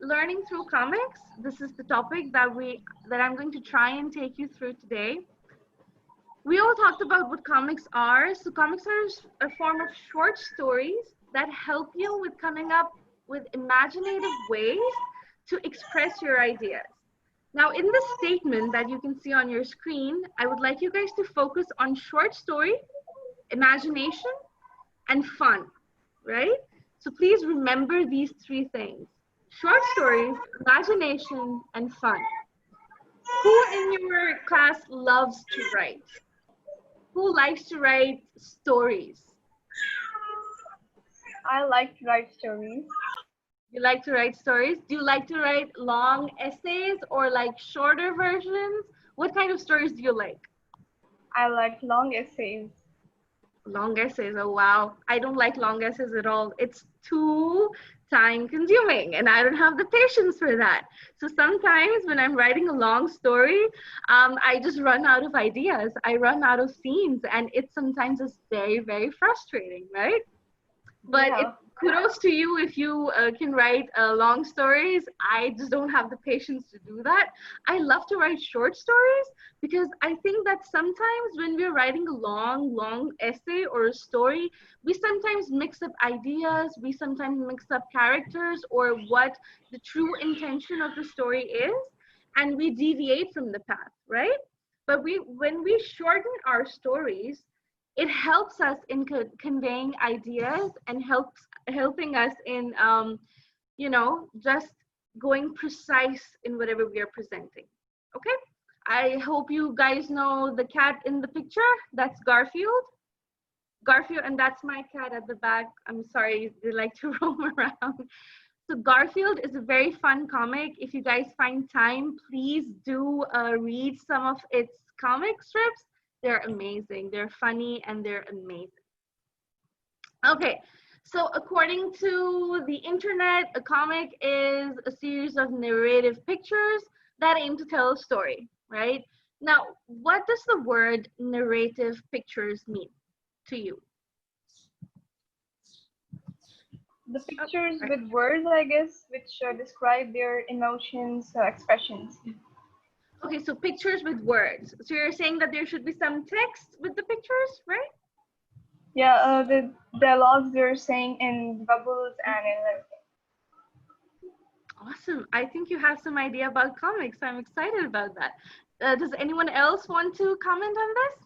Learning through comics, this is the topic that I'm going to try and take you through today. We all talked about what comics are. So comics are a form of short stories that help you with coming up with imaginative ways to express your ideas. Now, in this statement that you can see on your screen, I would like you guys to focus on short story, imagination, and fun, right? So please remember these three things: short stories, imagination, and fun. Who in your class loves to write? Who likes to write stories? I like to write stories. You like to write stories? Do you like to write long essays or like shorter versions? What kind of stories do you like? I like long essays. Long essays, oh wow. I don't like long essays at all. It's too time consuming and I don't have the patience for that. So sometimes when I'm writing a long story, I just run out of ideas. I run out of scenes and it sometimes is very, very frustrating, right? But Yeah. kudos to you if you can write long stories. I just don't have the patience to do that. I love to write short stories because I think that sometimes when we're writing a long essay or a story, we sometimes mix up ideas, we sometimes mix up characters or what the true intention of the story is, and we deviate from the path, right? But when we shorten our stories, it helps us in conveying ideas and helping us in just going precise in whatever we are presenting. Okay, I hope you guys know the cat in the picture. That's Garfield, and that's my cat at the back. I'm sorry, they like to roam around. So Garfield is a very fun comic. If you guys find time, please do read some of its comic strips. They're amazing. They're funny and they're amazing. Okay, so according to the internet, a comic is a series of narrative pictures that aim to tell a story, right? Now, what does the word narrative pictures mean to you? The pictures with words, I guess, which describe their emotions, expressions. Okay, so pictures with words. So you're saying that there should be some text with the pictures, right? Yeah, the dialogues they're saying in bubbles and in everything. Awesome. I think you have some idea about comics. I'm excited about that. Does anyone else want to comment on this?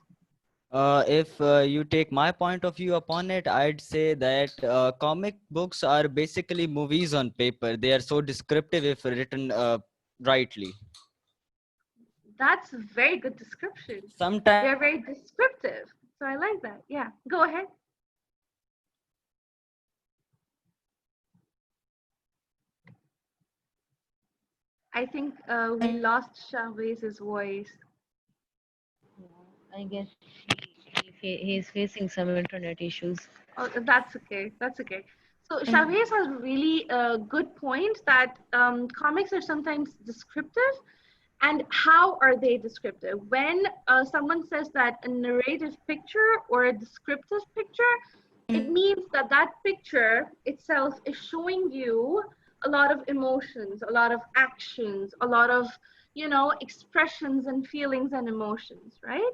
If you take my point of view upon it, I'd say that comic books are basically movies on paper. They are so descriptive if written rightly. That's a very good description. Sometimes They're very descriptive. So I like that. Yeah, go ahead. I think we lost Shahwez's voice. I guess he's facing some internet issues. Oh, that's okay. That's okay. So Shahwez has really a good point that comics are sometimes descriptive. And how are they descriptive? When someone says that a narrative picture or a descriptive picture, it means that that picture itself is showing you a lot of emotions, a lot of actions, a lot of, expressions and feelings and emotions, right?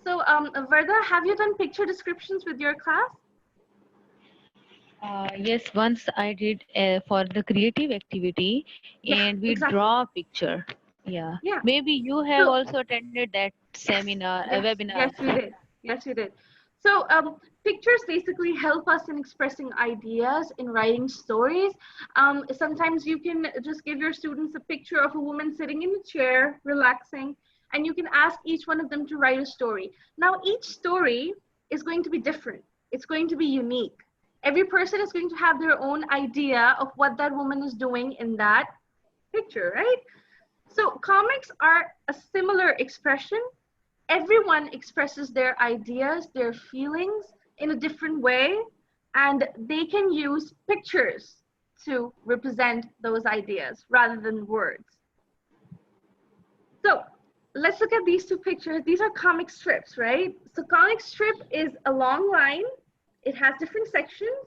So, Varda, have you done picture descriptions with your class? Yes, once I did for the creative activity, and we exactly. draw a picture. Yeah. Yeah. Maybe you have So, also attended that seminar, a webinar. Yes, we did. Yes, we did. So pictures basically help us in expressing ideas, in writing stories. Sometimes you can just give your students a picture of a woman sitting in a chair, relaxing, and you can ask each one of them to write a story. Now, each story is going to be different. It's going to be unique. Every person is going to have their own idea of what that woman is doing in that picture, right? So comics are a similar expression. Everyone expresses their ideas, their feelings in a different way, and they can use pictures to represent those ideas rather than words. So let's look at these two pictures. These are comic strips, right? So comic strip is a long line. It has different sections.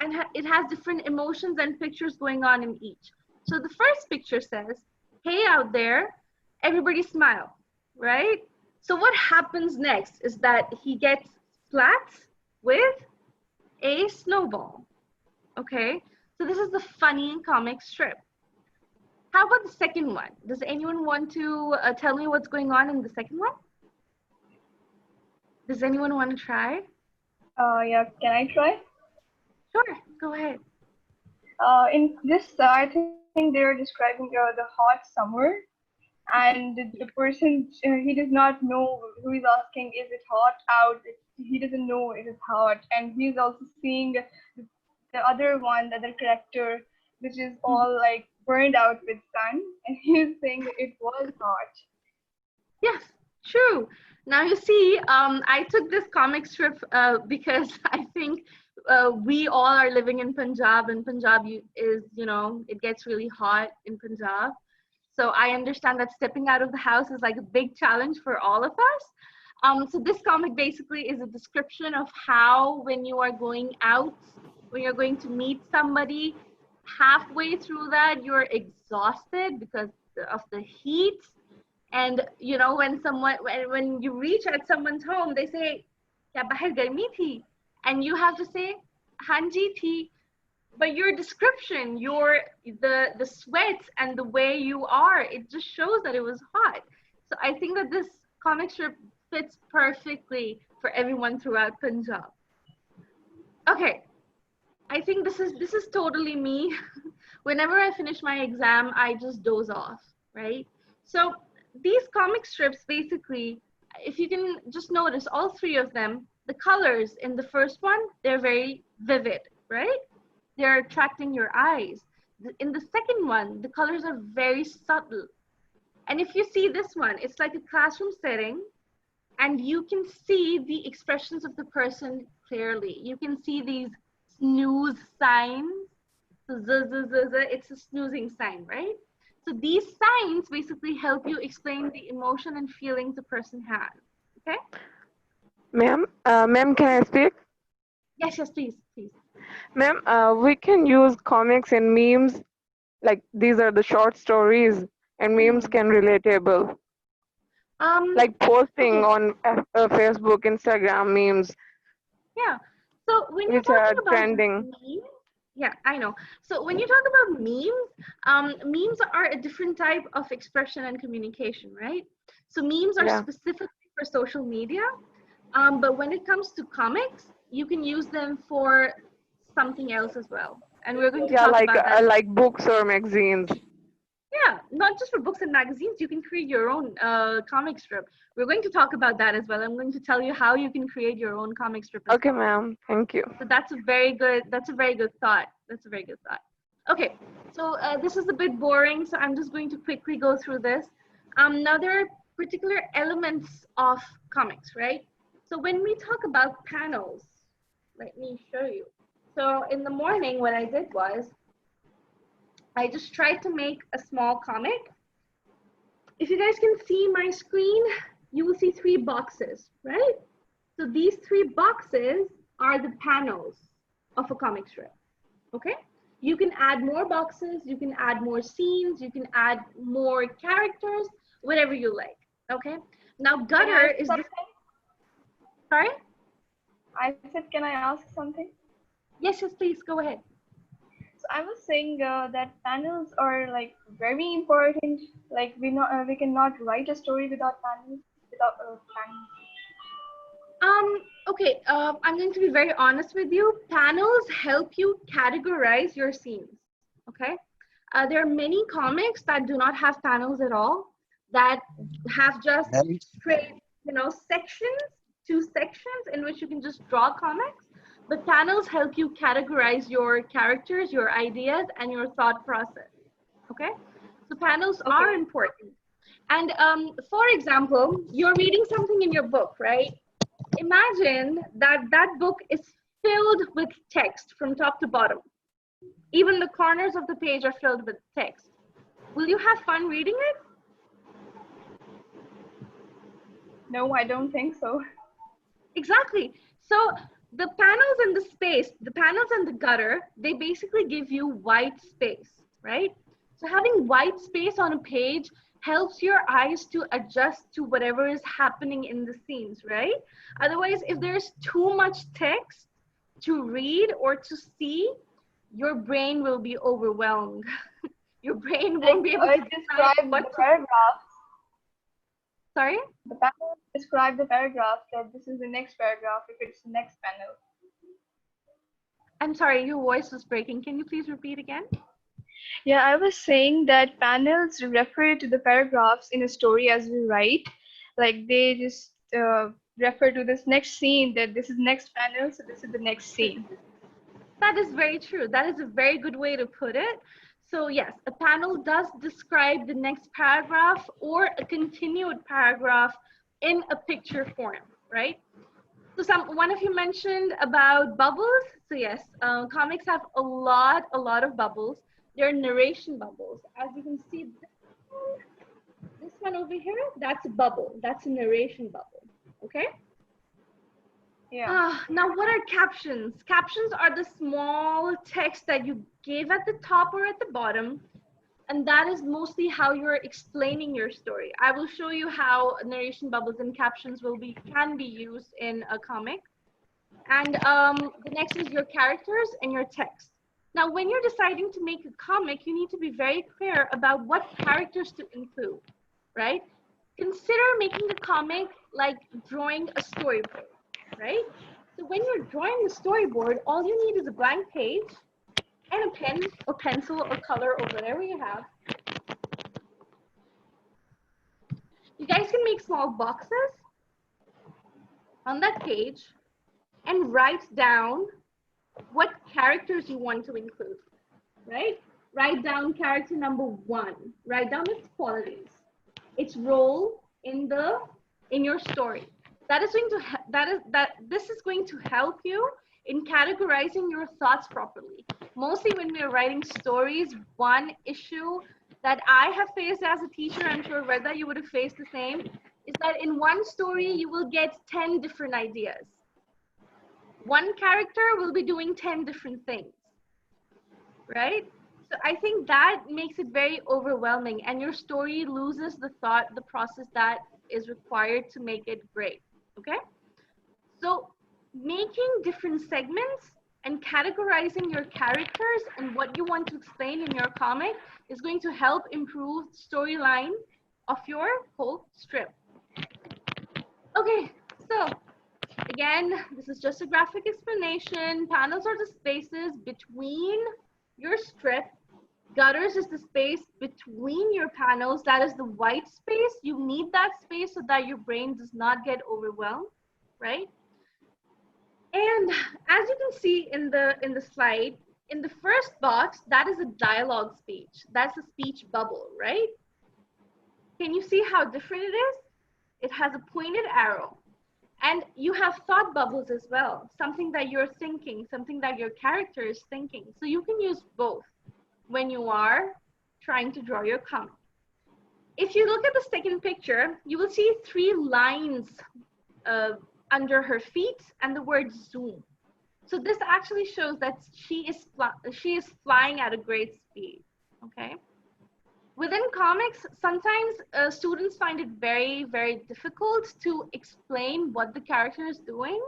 and it has different emotions and pictures going on in each. So the first picture says, "Hey out there, everybody smile," right? So what happens next is that he gets splats with a snowball. Okay, so this is the funny comic strip. How about the second one? Does anyone want to tell me what's going on in the second one? Does anyone want to try? Yeah, can I try? Sure, go ahead. In this, I think they're describing the hot summer, and the person he does not know who is asking, is it hot out? He doesn't know it is hot, and he's also seeing the other one, the other character, which is all like burned out with sun, and he's saying it was hot. Yes, true. Now you see, I took this comic strip because I think we all are living in Punjab, and Punjab is, it gets really hot in Punjab. So I understand that stepping out of the house is like a big challenge for all of us. So this comic basically is a description of how when you are going out, when you're going to meet somebody, halfway through that you're exhausted because of the heat. And when you reach at someone's home, they say, "Kya bahar garmi thi?" And you have to say, "Hanji thi." But your description, the sweats and the way you are, it just shows that it was hot. So I think that this comic strip fits perfectly for everyone throughout Punjab. Okay, I think this is totally me. Whenever I finish my exam, I just doze off, right? So these comic strips basically, if you can just notice all three of them, the colors in the first one, they're very vivid, right? They're attracting your eyes. In the second one, the colors are very subtle. And if you see this one, it's like a classroom setting, and you can see the expressions of the person clearly. You can see these snooze signs. So it's a snoozing sign, right? So these signs basically help you explain the emotion and feelings a person has. Okay? Ma'am, can I speak? Yes, please, please. Ma'am, we can use comics and memes, like these are the short stories, and memes can relatable, like posting Okay, on Facebook, Instagram memes, yeah. So when you're which are talking about trending. memes, yeah, I know. So when you talk about memes, memes are a different type of expression and communication, right? So memes are Yeah, specifically for social media, but when it comes to comics, you can use them for something else as well. And we're going to yeah, talk about that. like books or magazines. Yeah, not just for books and magazines, you can create your own comic strip. We're going to talk about that as well. I'm going to tell you how you can create your own comic strip as Okay, well. ma'am, thank you. So that's a very good thought. That's a very good thought. Okay, so this is a bit boring, so I'm just going to quickly go through this. Now there are particular elements of comics, right? So when we talk about panels, let me show you. So in the morning, what I did was I just tried to make a small comic. If you guys can see my screen, you will see three boxes, right? So these three boxes are the panels of a comic strip, okay? You can add more boxes, you can add more scenes, you can add more characters, whatever you like, okay? Now gutter is the, sorry? I said, can I ask something? Yes, please, go ahead. So I was saying that panels are like very important. Like we cannot write a story without panels. Without panels. Okay, I'm going to be very honest with you. Panels help you categorize your scenes, okay? There are many comics that do not have panels at all, that have just straight, sections, two sections in which you can just draw comics. But panels help you categorize your characters, your ideas, and your thought process, okay? So panels are important. And for example, you're reading something in your book, right? Imagine that that book is filled with text from top to bottom. Even the corners of the page are filled with text. Will you have fun reading it? No, I don't think so. Exactly. So the panels and the space, the panels and the gutter, they basically give you white space, right? So having white space on a page helps your eyes to adjust to whatever is happening in the scenes, right? Otherwise, if there's too much text to read or to see, your brain will be overwhelmed. Your brain won't be able to decide what the paragraph. Sorry? The panel describe the paragraph that this is the next paragraph if it's the next panel. I'm sorry, your voice was breaking. Can you please repeat again? Yeah, I was saying that panels refer to the paragraphs in a story as we write. Like they just refer to this next scene, that this is next panel, so this is the next scene. That is very true. That is a very good way to put it. So yes, a panel does describe the next paragraph or a continued paragraph in a picture form, right? So one of you mentioned about bubbles. So yes, comics have a lot of bubbles. They're narration bubbles. As you can see, this one over here, that's a bubble. That's a narration bubble, okay? Yeah. Now, what are captions? Captions are the small text that you give at the top or at the bottom, and that is mostly how you're explaining your story. I will show you how narration bubbles and captions can be used in a comic. And the next is your characters and your text. Now, when you're deciding to make a comic, you need to be very clear about what characters to include, right? Consider making a comic like drawing a storyboard, right? So when you're drawing a storyboard, all you need is a blank page and a pen or pencil or color or whatever you have. You guys can make small boxes on that page and write down what characters you want to include, right? Write down character number 1. Write down its qualities, its role in your story. This is going to help you in categorizing your thoughts properly. Mostly when we're writing stories, one issue that I have faced as a teacher, I'm sure Reda, you would have faced the same, is that in one story you will get 10 different ideas. One character will be doing 10 different things, right? So I think that makes it very overwhelming, and your story loses the process that is required to make it great, okay? So making different segments and categorizing your characters and what you want to explain in your comic is going to help improve the storyline of your whole strip. Okay, so again, this is just a graphic explanation. Panels are the spaces between your strip. Gutters is the space between your panels. That is the white space. You need that space so that your brain does not get overwhelmed, right? And as you can see in the slide, in the first box, that is a dialogue speech. That's a speech bubble, right? Can you see how different it is? It has a pointed arrow. And you have thought bubbles as well, something that you're thinking, something that your character is thinking. So you can use both when you are trying to draw your comic. If you look at the second picture, you will see 3 lines under her feet and the word zoom. So this actually shows that she is flying at a great speed, okay? Within comics, sometimes students find it very, very difficult to explain what the character is doing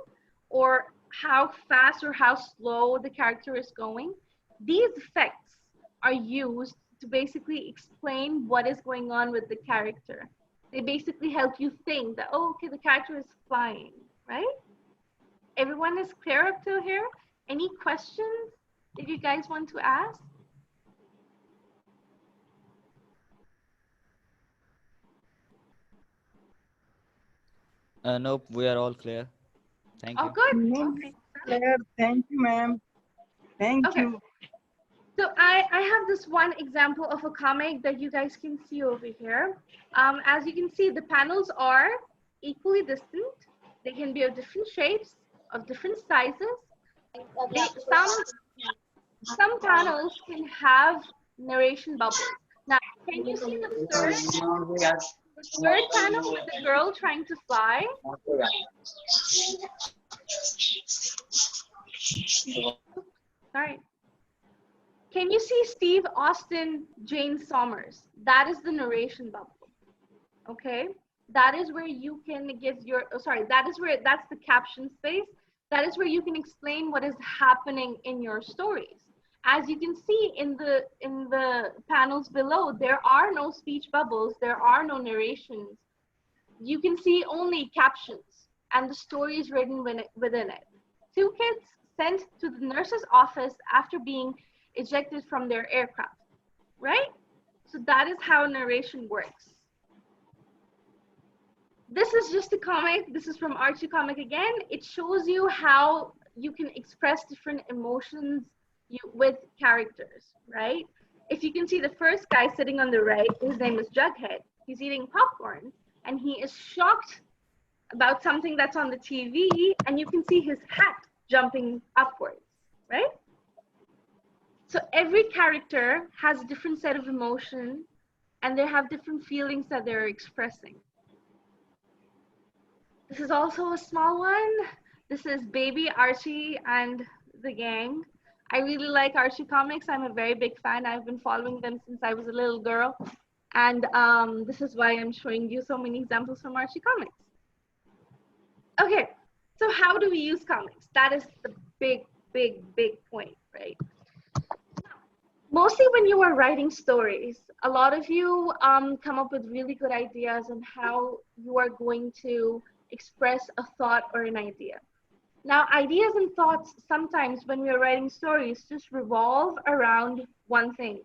or how fast or how slow the character is going. These effects are used to basically explain what is going on with the character. They basically help you think that, oh, okay, the character is flying, right? Everyone is clear up till here? Any questions that you guys want to ask? Nope, we are all clear. Thank you. Oh, good. Okay. Clear. Thank you, ma'am. Thank you. So I have this one example of a comic that you guys can see over here. As you can see, the panels are equally distant. They can be of different shapes, of different sizes. Some panels can have narration bubbles. Now, can you see the third panel with the girl trying to fly? Sorry. Can you see Steve Austin, Jane Sommers? That is the narration bubble. Okay, that is where you can give your, that's the caption space. That is where you can explain what is happening in your stories. As you can see in the panels below, there are no speech bubbles, there are no narrations. You can see only captions and the stories written within it. Two kids sent to the nurse's office after being ejected from their aircraft, right? So that is how narration works. This is just a comic. This is from Archie Comic again. It shows you how you can express different emotions with characters, right? If you can see the first guy sitting on the right, his name is Jughead. He's eating popcorn and he is shocked about something that's on the TV, and you can see his hat jumping upwards, right? So every character has a different set of emotion and they have different feelings that they're expressing. This is also a small one. This is Baby Archie and the gang. I really like Archie comics. I'm a very big fan. I've been following them since I was a little girl. And this is why I'm showing you so many examples from Archie comics. Okay, so how do we use comics? That is the big point, right? Mostly when you are writing stories, a lot of you come up with really good ideas on how you are going to express a thought or an idea. Now, ideas and thoughts sometimes when we are writing stories just revolve around one thing.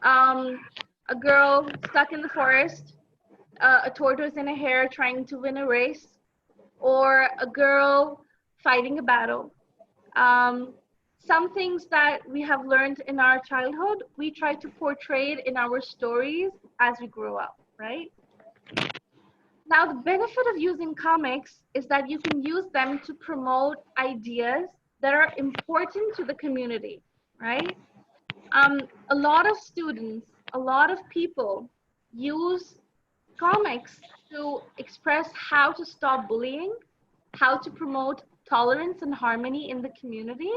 A girl stuck in the forest, a tortoise in a hare trying to win a race, or a girl fighting a battle. Some things that we have learned in our childhood, we try to portray it in our stories as we grow up, right? Now, the benefit of using comics is that you can use them to promote ideas that are important to the community, right? A lot of students, a lot of people use comics to express how to stop bullying, how to promote tolerance and harmony in the community,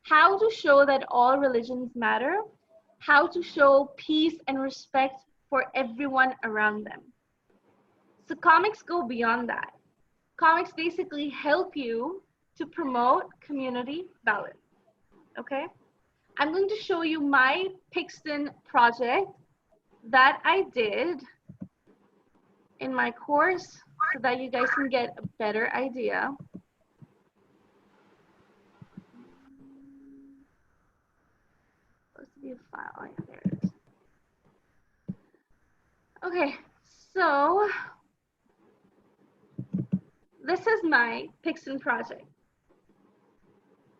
how to show that all religions matter, how to show peace and respect for everyone around them. So comics go beyond that. Comics basically help you to promote community balance, okay? I'm going to show you my Pixton project that I did in my course so that you guys can get a better idea. Supposed to be a file. Oh, yeah, there it is. Okay, so this is my Pixton project.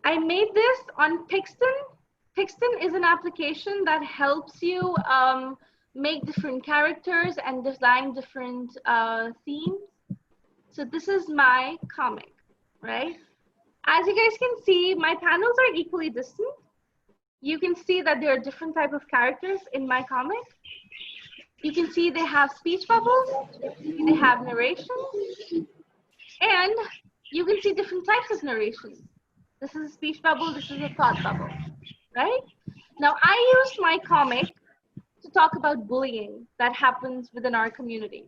I made this on Pixton. Pixton is an application that helps you make different characters and design different themes. So this is my comic, right? As you guys can see, my panels are equally distant. You can see that there are different types of characters in my comic. You can see they have speech bubbles, they have narration, and you can see different types of narrations. This is a speech bubble, this is a thought bubble, right? Now, I used my comic to talk about bullying that happens within our community,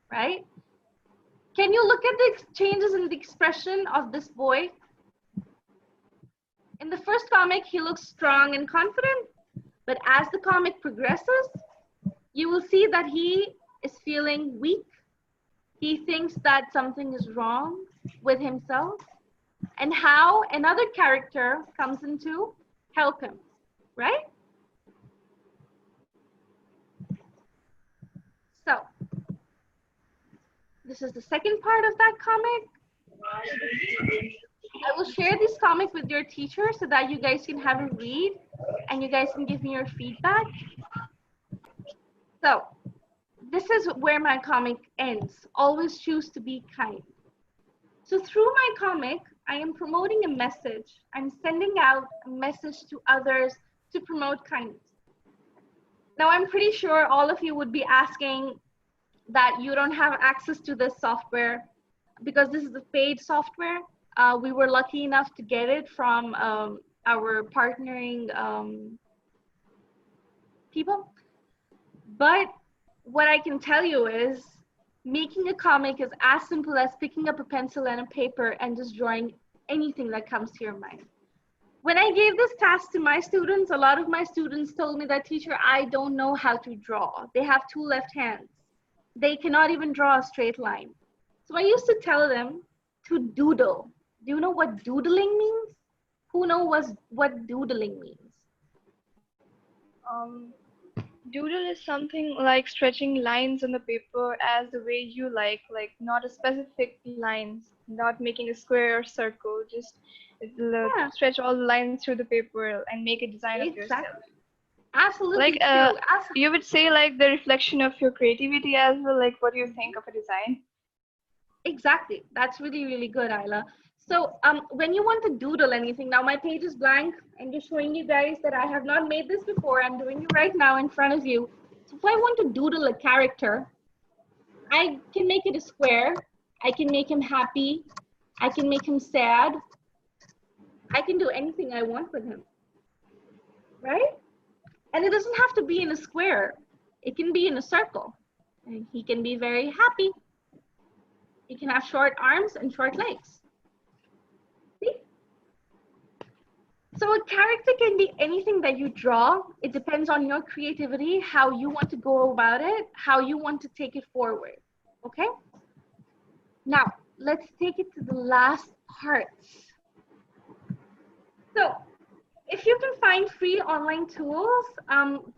right? Can you look at the changes in the expression of this boy? In the first comic, he looks strong and confident, but as the comic progresses, you will see that he is feeling weak. He thinks that something is wrong with himself, and how another character comes in to help him, right? So, this is the second part of that comic. I will share this comic with your teacher so that you guys can have a read and you guys can give me your feedback. So, this is where my comic ends. Always choose to be kind. So through my comic, I am promoting a message. I'm sending out a message to others to promote kindness. Now, I'm pretty sure all of you would be asking that you don't have access to this software because this is a paid software. We were lucky enough to get it from our partnering people. But what I can tell you is making a comic is as simple as picking up a pencil and a paper and just drawing anything that comes to your mind. When I gave this task to my students, a lot of my students told me that, teacher, I don't know how to draw. They have two left hands. They cannot even draw a straight line. So I used to tell them to doodle. Do you know what doodling means? Who knows what doodling means? Doodle is something like stretching lines on the paper as the way you like not a specific lines, not making a square or circle, just Yeah, stretch all the lines through the paper and make a design of yourself. exactly. Absolutely Like true. you would say like the reflection of your creativity as well, like what do you think of a design? Exactly. That's really, really good, Ayla. So when you want to doodle anything, now my page is blank. I'm just showing you guys that I have not made this before. I'm doing it right now in front of you. So if I want to doodle a character, I can make it a square. I can make him happy. I can make him sad. I can do anything I want with him, right? And it doesn't have to be in a square. It can be in a circle. And he can be very happy. He can have short arms and short legs. See? So a character can be anything that you draw. It depends on your creativity, how you want to go about it, how you want to take it forward. Okay? Now, let's take it to the last part. So, if you can find free online tools,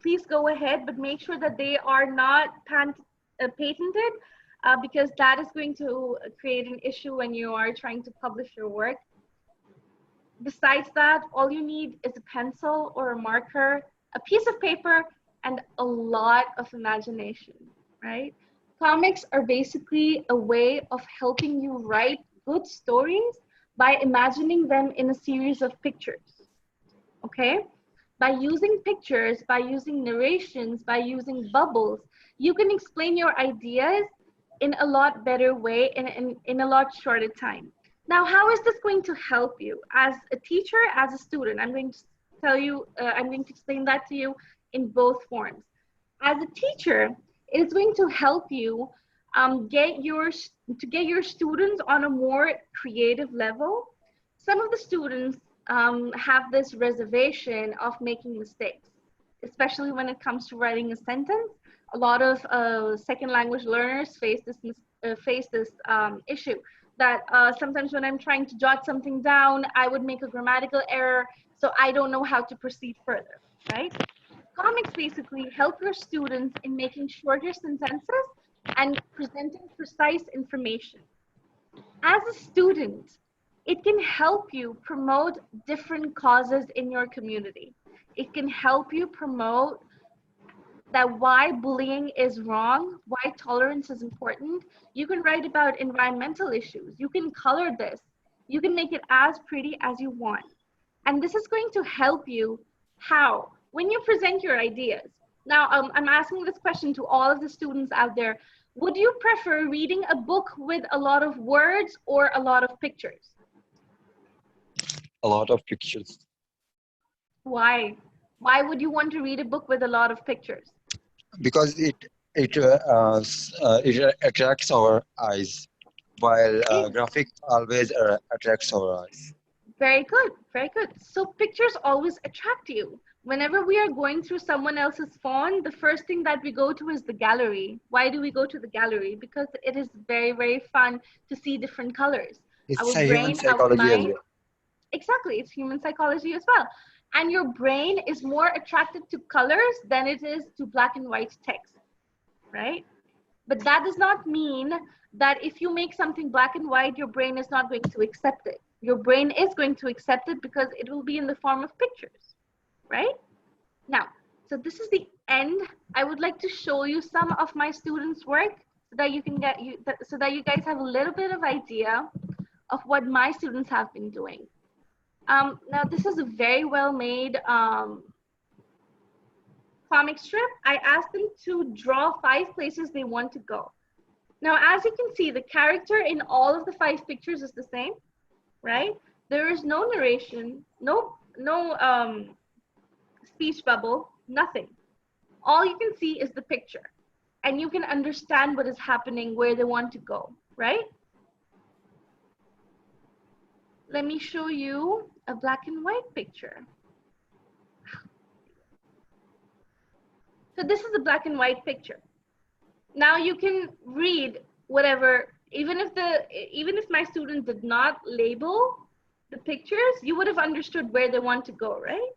please go ahead, but make sure that they are not patented, because that is going to create an issue when you are trying to publish your work. Besides that, all you need is a pencil or a marker, a piece of paper, and a lot of imagination, right? Comics are basically a way of helping you write good stories by imagining them in a series of pictures, okay? By using pictures, by using narrations, by using bubbles, you can explain your ideas in a lot better way, in a lot shorter time. Now, how is this going to help you as a teacher, as a student? I'm going to tell you, I'm going to explain that to you in both forms. As a teacher, it is going to help you get your students on a more creative level. Some of the students have this reservation of making mistakes, especially when it comes to writing a sentence. A lot of second language learners face this issue, that sometimes when I'm trying to jot something down, I would make a grammatical error, so I don't know how to proceed further, right? Comics basically help your students in making shorter sentences and presenting precise information. As a student, it can help you promote different causes in your community. It can help you promote that why bullying is wrong, why tolerance is important. You can write about environmental issues. You can color this. You can make it as pretty as you want. And this is going to help you how? When you present your ideas. Now, I'm asking this question to all of the students out there. Would you prefer reading a book with a lot of words or a lot of pictures? A lot of pictures. Why? Why would you want to read a book with a lot of pictures? Because it attracts our eyes, while graphic always attracts our eyes. Very good, very good. So pictures always attract you. Whenever we are going through someone else's phone, the first thing that we go to is the gallery. Why do we go to the gallery? Because it is very, very fun to see different colors. It's Our a human brain, our psychology as mind, well. exactly, it's human psychology as well. And your brain is more attracted to colors than it is to black and white text, right? But that does not mean that if you make something black and white, your brain is not going to accept it. Your brain is going to accept it because it will be in the form of pictures, right? Now, so this is the end. I would like to show you some of my students' work so that you can so that you guys have a little bit of idea of what my students have been doing. Now, this is a very well-made comic strip. I asked them to draw 5 places they want to go. Now, as you can see, the character in all of the 5 pictures is the same. right? There is no narration, no speech bubble, nothing. All you can see is the picture, and you can understand what is happening, where they want to go, right? Let me show you a black and white picture. So this is a black and white picture. Now you can read whatever, even if my student did not label the pictures, you would have understood where they want to go, right?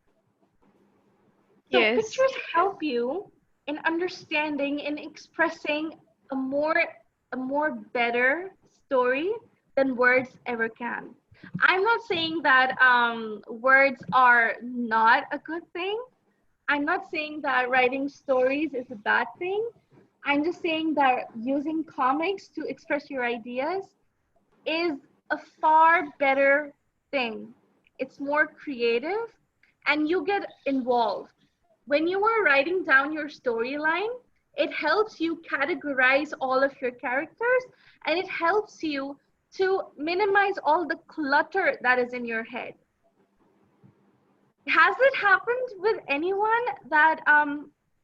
So Yes. pictures help you in understanding and expressing a more better story than words ever can. I'm not saying that words are not a good thing. I'm not saying that writing stories is a bad thing. I'm just saying that using comics to express your ideas is a far better thing. It's more creative and you get involved. When you are writing down your storyline, it helps you categorize all of your characters and it helps you to minimize all the clutter that is in your head. Has it happened with anyone that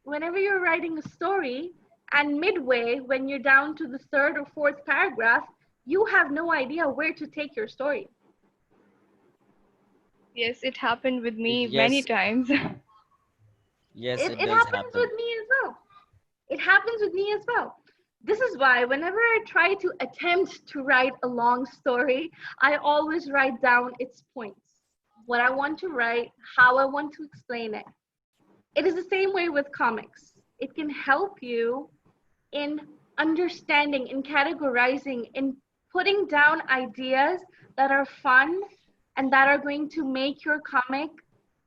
whenever you're writing a story and midway, when you're down to the third or fourth paragraph, you have no idea where to take your story? Yes, it happened with me many Yes, times. yes, It it does happens happen. with me as well. It happens with me as well. This is why whenever I try to attempt to write a long story, I always write down its points, what I want to write, how I want to explain it. It is the same way with comics. It can help you in understanding, in categorizing, in putting down ideas that are fun and that are going to make your comic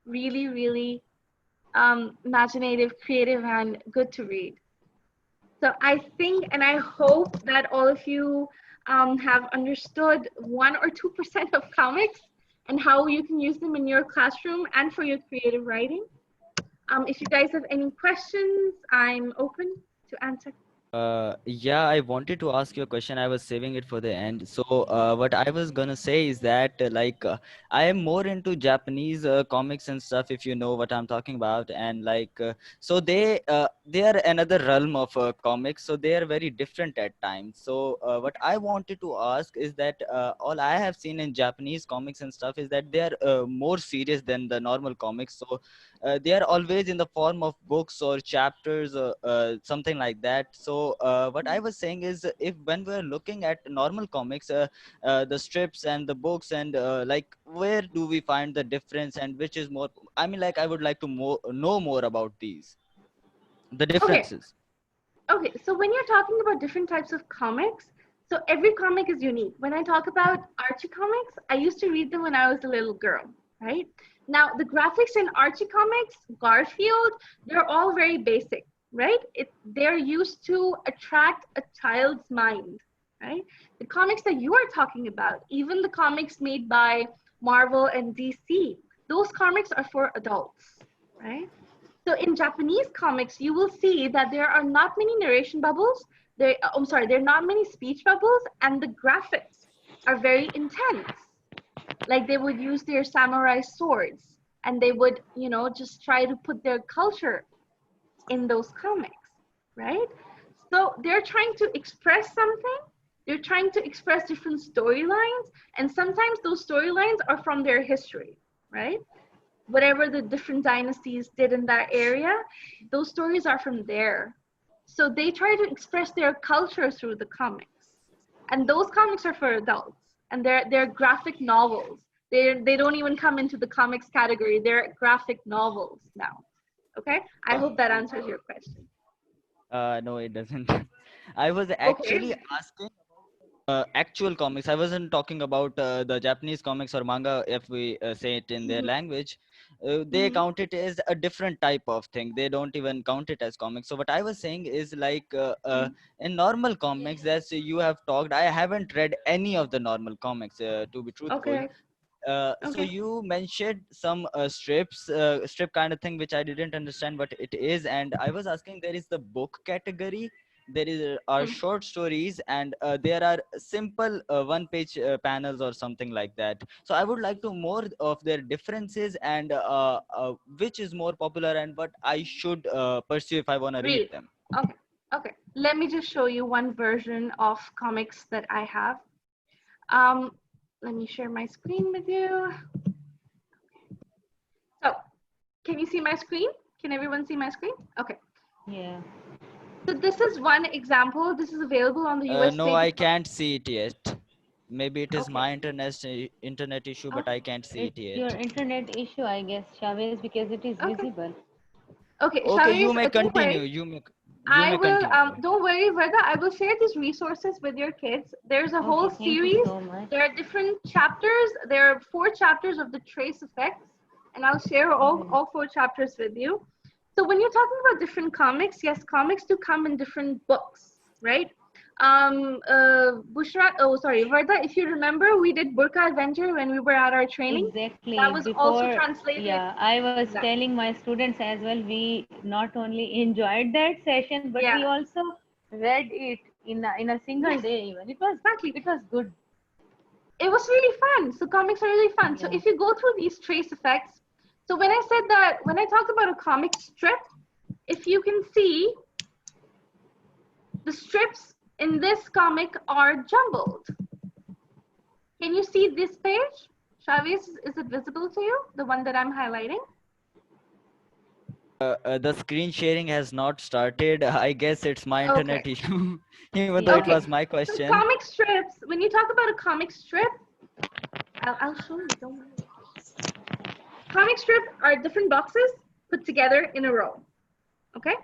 really, really imaginative, creative, and good to read. So I think and I hope that all of you have understood 1 or 2% of comics and how you can use them in your classroom and for your creative writing. If you guys have any questions, I'm open to answer. Yeah, I wanted to ask you a question. I was saving it for the end. So, what I was gonna say is that, I am more into Japanese comics and stuff, if you know what I'm talking about. And so they are another realm of comics. So they are very different at times. So, what I wanted to ask is that all I have seen in Japanese comics and stuff is that they are more serious than the normal comics. So, they are always in the form of books or chapters or something like that. So what I was saying is, if when we're looking at normal comics, the strips and the books, and where do we find the difference, and which is more, I mean, I would like to know more about the Okay, differences. okay. So when you're talking about different types of comics, so every comic is unique. When I talk about Archie comics, I used to read them when I was a little girl, right? Now the graphics in Archie comics, Garfield, they're all very basic, right? They're used to attract a child's mind, right? The comics that you are talking about, even the comics made by Marvel and DC, those comics are for adults, right? So in Japanese comics, you will see that there are not many narration bubbles. There are not many speech bubbles, and the graphics are very intense. Like they would use their samurai swords, and they would, just try to put their culture in those comics, right? So they're trying to express something. They're trying to express different storylines, and sometimes those storylines are from their history, right? Whatever the different dynasties did in that area, those stories are from there. So they try to express their culture through the comics. And those comics are for adults. And they're graphic novels. They don't even come into the comics category. They're graphic novels now. Okay? I hope that answers your question. No, it doesn't. I was Okay. actually asking actual comics. I wasn't talking about the Japanese comics or manga, if we say it in their Mm-hmm. language. They Mm-hmm. count it as a different type of thing. They don't even count it as comics. So what I was saying is, in normal comics, that's you have talked. I haven't read any of the normal comics, to be truthful. Okay. So Okay. you mentioned some strip kind of thing, which I didn't understand what it is, and I was asking, there is the book category, there are short stories, and there are simple one-page panels or something like that. So I would like to more of their differences, and which is more popular and what I should pursue if I want to read Read. them. Okay. Okay. Let me just show you one version of comics that I have. Um, Let me share my screen with you. So, can you see my screen? Can everyone see my screen? Okay. Yeah. So this is one example. This is available on the US No, State I Department. can't see it yet. Maybe it is Okay. my internet issue, but Okay. I can't see it It's your yet. internet issue, I guess, Chavez, because it is Okay. visible. Okay. Okay, you Shawiz, may don't continue. worry. You I may will, continue. don't worry, Varda, I will share these resources with your kids. There's a whole Okay, thank you series. so much. There are different chapters. There are 4 chapters of the trace effects, and I'll share all 4 chapters with you. So when you're talking about different comics, yes, comics do come in different books, right? Bushra, oh, sorry, Varda, if you remember, we did Burqa Adventure when we were at our training. That Exactly. was also Before, translated. yeah, I was Exactly. telling my students as well, we not only enjoyed that session, but Yeah. we also read it in a single Yes, day even. exactly. It was good. It was really fun. So comics are really fun. So Yeah. if you go through these trace effects, so when I said that, when I talked about a comic strip, if you can see, the strips in this comic are jumbled. Can you see this page? Chavez, is it visible to you? The one that I'm highlighting? The screen sharing has not started. I guess it's my Okay. internet issue, even though it Yeah. Okay. was my So question. comic strips, when you talk about a comic strip, I'll show you, don't worry. Comic strips are different boxes put together in a row. Okay?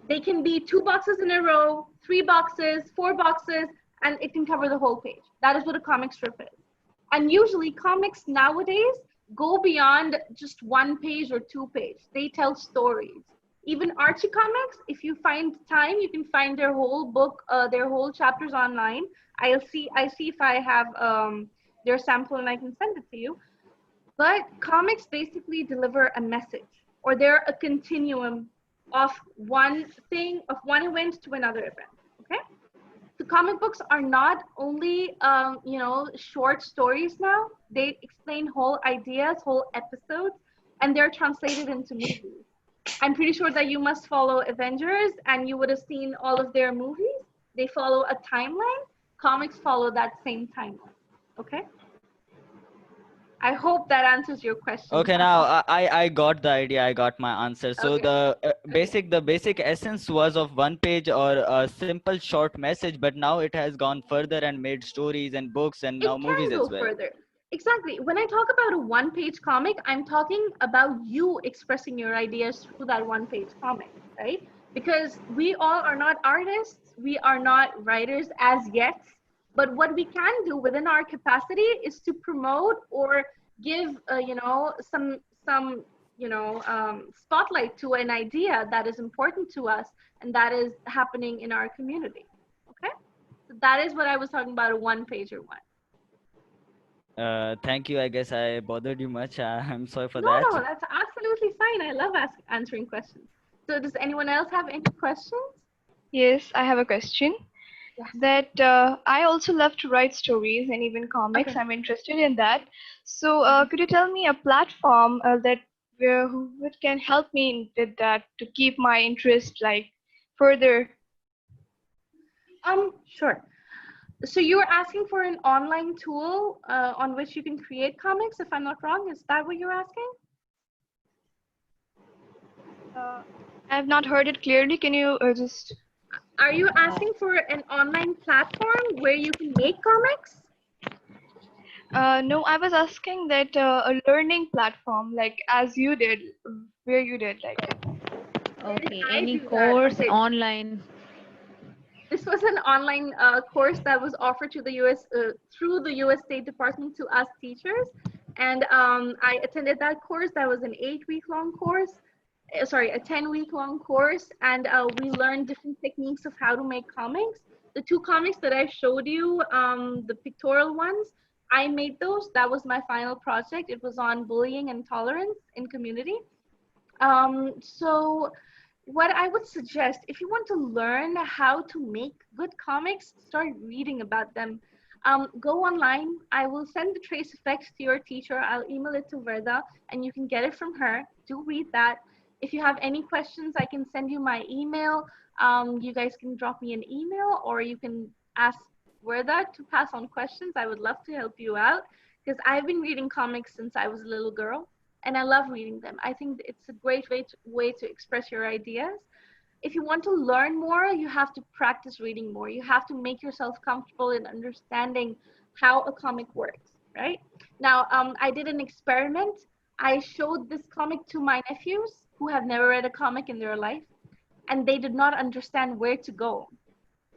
They can be 2 boxes in a row, 3 boxes, 4 boxes, and it can cover the whole page. That is what a comic strip is. And usually comics nowadays go beyond just 1 page or 2 page. They tell stories. Even Archie comics, if you find time, you can find their whole book, their whole chapters online. I see if I have their sample and I can send it to you. But comics basically deliver a message, or they're a continuum of one thing, of one event to another event. Okay? The comic books are not only, short stories now. They explain whole ideas, whole episodes, and they're translated into movies. I'm pretty sure that you must follow Avengers, and you would have seen all of their movies. They follow a timeline. Comics follow that same timeline. Okay? I hope that answers your question. Okay, now I got the idea. I got my answer. So Okay. the Okay. basic essence was of one page or a simple short message, but now it has gone further and made stories and books and It now movies can as go well. further. Exactly. When I talk about a 1 page comic, I'm talking about you expressing your ideas through that 1 page comic, right? Because we all are not artists, we are not writers as yet. But what we can do within our capacity is to promote or give, some, spotlight to an idea that is important to us and that is happening in our community. Okay, so that is what I was talking about, a 1 pager one. Thank you. I guess I bothered you much. I'm sorry for No, that. no, that's absolutely fine. I love answering questions. So does anyone else have any questions? Yes, I have a question. Yes. That I also love to write stories and even comics. Okay. I'm interested in that. So, could you tell me a platform that who can help me with that to keep my interest like further? Sure. So you were asking for an online tool on which you can create comics, if I'm not wrong. Is that what you're asking? Uh, I have not heard it clearly. Can you just? Are you asking for an online platform where you can make comics? No, I was asking that a learning platform like as you did, where you did like. Where did Okay, I any do that? course Okay. online? This was an online course that was offered to the U.S. Through the U.S. State Department to us teachers, and I attended that course. That was an 8-week long course. Sorry, a 10-week long course, and we learned different techniques of how to make comics. The 2 comics that I showed you, the pictorial ones, I made those. That was my final project. It was on bullying and tolerance in community. So what I would suggest, if you want to learn how to make good comics, start reading about them. Go online. I will send the trace effects to your teacher. I'll email it to Verda, and you can get it from her. Do read that. If you have any questions, I can send you my email. You guys can drop me an email, or you can ask Verda to pass on questions. I would love to help you out because I've been reading comics since I was a little girl, and I love reading them. I think it's a great way to express your ideas. If you want to learn more, you have to practice reading more. You have to make yourself comfortable in understanding how a comic works, right? Now, I did an experiment. I showed this comic to my nephews who have never read a comic in their life, and they did not understand where to go.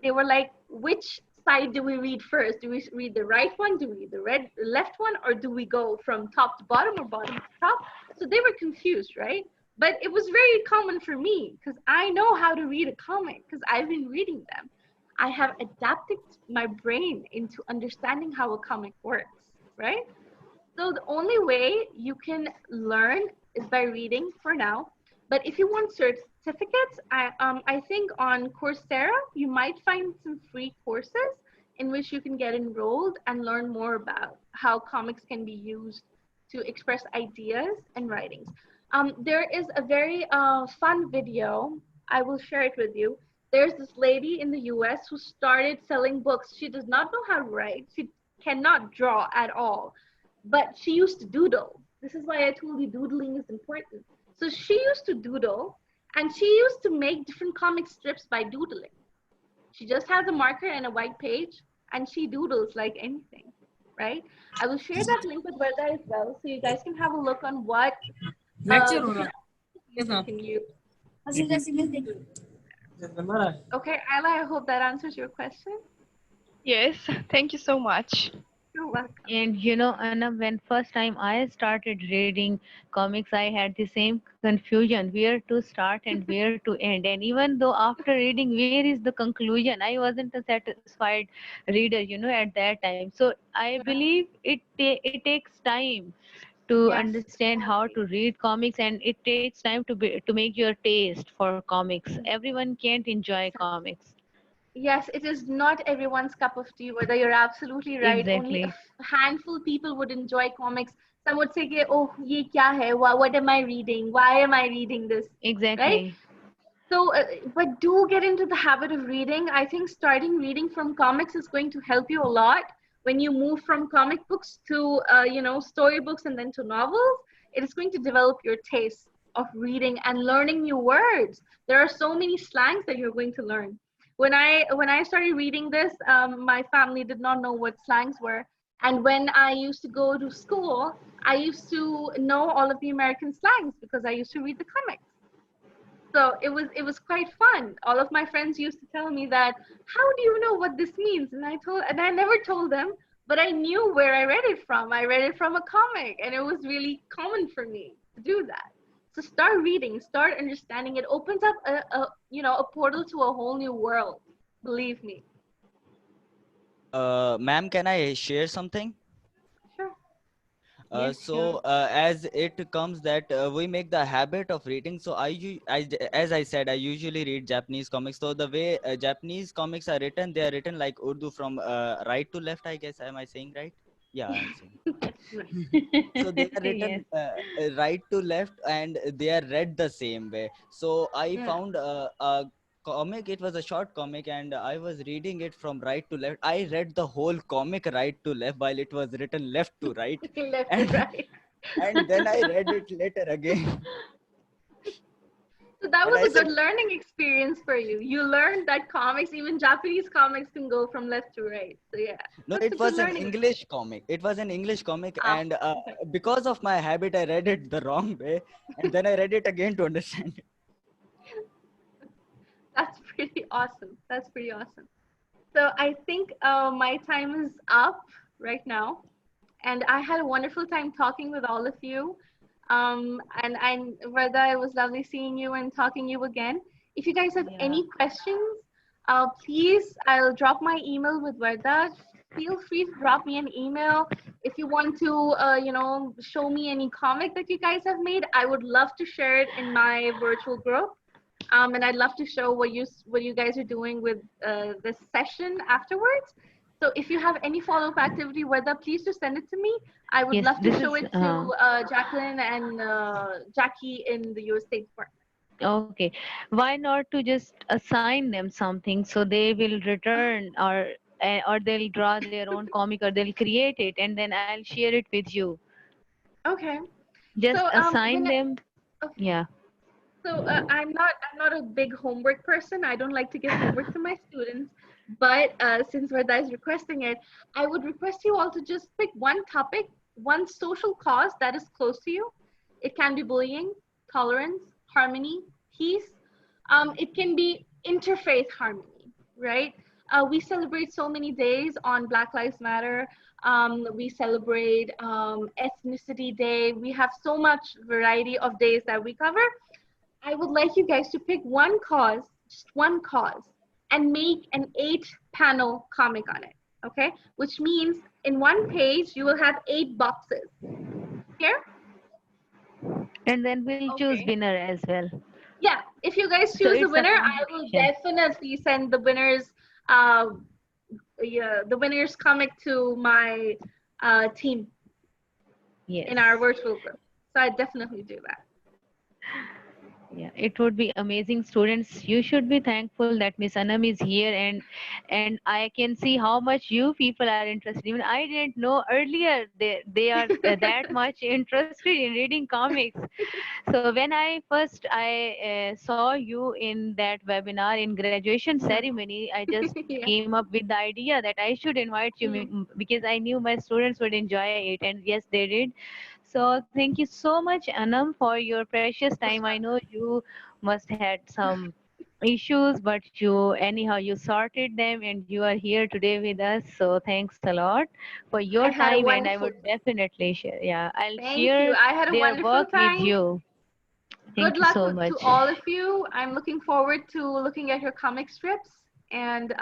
They were like, which side do we read first? Do we read the right one? Do we read the left one? Or do we go from top to bottom or bottom to top? So they were confused, right? But it was very common for me because I know how to read a comic because I've been reading them. I have adapted my brain into understanding how a comic works, right? So the only way you can learn is by reading for now. But if you want certificates, I think on Coursera, you might find some free courses in which you can get enrolled and learn more about how comics can be used to express ideas and writings. There is a very fun video. I will share it with you. There's this lady in the US who started selling books. She does not know how to write. She cannot draw at all, but she used to doodle. This is why I told you doodling is important. So she used to doodle, and she used to make different comic strips by doodling. She just has a marker and a white page, and she doodles like anything, right? I will share that link with Verda as well, so you guys can have a look on what different you can use. Okay, Ayla, I hope that answers your question. Yes, thank you so much. You're welcome. And Anna, when first time I started reading comics, I had the same confusion where to start and where to end. And even though after reading, where is the conclusion? I wasn't a satisfied reader, at that time. So I believe it takes time to Yes. understand how to read comics, and it takes time to make your taste for comics. Everyone can't enjoy comics. Yes, it is not everyone's cup of tea, whether you're absolutely right. Only a Exactly. handful of people would enjoy comics. Some would say, oh, ye kya hai? What am I reading? Why am I reading this? Right? Exactly. So, but do get into the habit of reading. I think starting reading from comics is going to help you a lot when you move from comic books to, storybooks and then to novels. It is going to develop your taste of reading and learning new words. There are so many slangs that you're going to learn. When I started reading this, my family did not know what slangs were, and when I used to go to school, I used to know all of the American slangs because I used to read the comics. So it was quite fun. All of my friends used to tell me that, how do you know what this means? And I never told them, but I knew where I read it from. I read it from a comic, and it was really common for me to do that. So start reading, start understanding. It opens up a portal to a whole new world. Believe me. Ma'am, can I share something? Sure. Yes, sure. As it comes that we make the habit of reading, so as I said, I usually read Japanese comics. So the way Japanese comics are written, they are written like Urdu from right to left, I guess. Am I saying right? Yeah, I'm saying. That's right. So they are Yes. written right to left, and they are read the same way. So I Yeah. found a comic. It was a short comic, and I was reading it from right to left. I read the whole comic right to left while it was written left to right. Left to and right. and then I read it later again. So that And was I a good said, learning experience for you. You learned that comics, even Japanese comics, can go from left to right. So yeah, no, that's a it good was an learning experience. English comic. It was an English comic, Ah, and okay. because of my habit, I read it the wrong way, and then I read it again to understand it. That's pretty awesome. That's pretty awesome. So I think my time is up right now, and I had a wonderful time talking with all of you. And Rada, it was lovely seeing you and talking to you again. If you guys have Yeah. any questions, please, I'll drop my email with Rada. Feel free to drop me an email. If you want to, show me any comic that you guys have made, I would love to share it in my virtual group. And I'd love to show what you guys are doing with this session afterwards. So if you have any follow-up activity, whether please just send it to me. I would Yes, love to this show is it to Jacqueline and Jackie in the US State Department. okay. Why not to just assign them something so they will return, or they'll draw their own comic, or they'll create it, and then I'll share it with you. Okay. Just So assign when them. okay. Yeah. So I'm not a big homework person. I don't like to give homework to my students. But since Verda is requesting it, I would request you all to just pick one topic, one social cause that is close to you. It can be bullying, tolerance, harmony, peace. It can be interfaith harmony, right? We celebrate so many days on Black Lives Matter. We celebrate Ethnicity Day. We have so much variety of days that we cover. I would like you guys to pick one cause, just one cause, and make an 8-panel comic on it. Okay? Which means in one page, you will have 8 boxes. Here? And then we'll choose Okay. winner as well. Yeah. If you guys So choose the it's a winner, I will competition. definitely send uh, the winners comic to my team Yes. in our virtual group. So I definitely do that. Yeah, it would be amazing. Students, you should be thankful that Miss Anum is here, and I can see how much you people are interested. Even I didn't know earlier they are that much interested in reading comics. So when I saw you in that webinar in graduation Mhm. ceremony, I just Yeah. came up with the idea that I should invite you, Mhm. because I knew my students would enjoy it, and yes, they did. So thank you so much, Anam, for your precious time. Most I know welcome. you must had some issues, but you sorted them, and you are here today with us. So thanks a lot for your I had a time, and I wonderful would definitely share. Yeah, I'll Thank you. share I had a their wonderful work with time. you. Good Thank you luck so to much. all of you. I'm looking forward to looking at your comic strips. And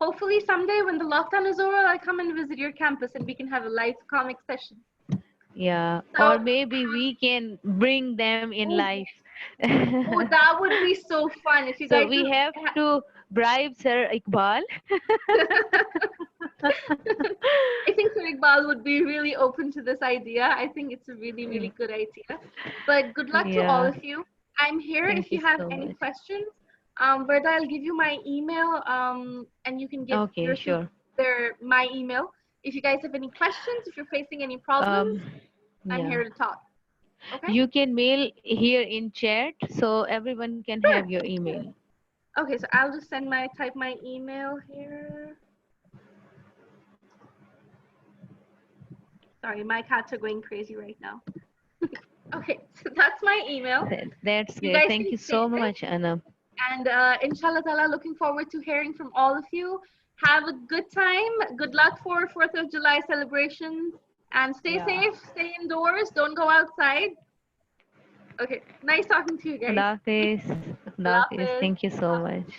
hopefully someday when the lockdown is over, I'll come and visit your campus and we can have a live comic session. Yeah, or So, maybe we can bring them in oh, life. oh, that would be so fun if you So guys we could. have to bribe Sir Iqbal. I think Sir Iqbal would be really open to this idea. I think it's a really, really good idea. But good luck to all Yeah, of you. I'm here thank if you you have so any much. questions. Verda, I'll give you my email, and you can give Okay, your sure. my email. If you guys have any questions, if you're facing any Um, problems, I'm yeah. here to talk. Okay? You can mail here in chat so everyone can have Sure. your email. Okay, so I'll just type my email here. Sorry, my cats are going crazy right now. Okay, so that's my email. That's You great. guys Thank can you save so it. much, Anna. And inshallah ta'ala, looking forward to hearing from all of you. Have a good time. Good luck for 4th of July celebrations. And stay Yeah. safe, stay indoors, don't go outside. Okay, nice talking to you guys. Khuda Hafiz. Khuda Allah Hafiz. Hafiz. Thank you so much.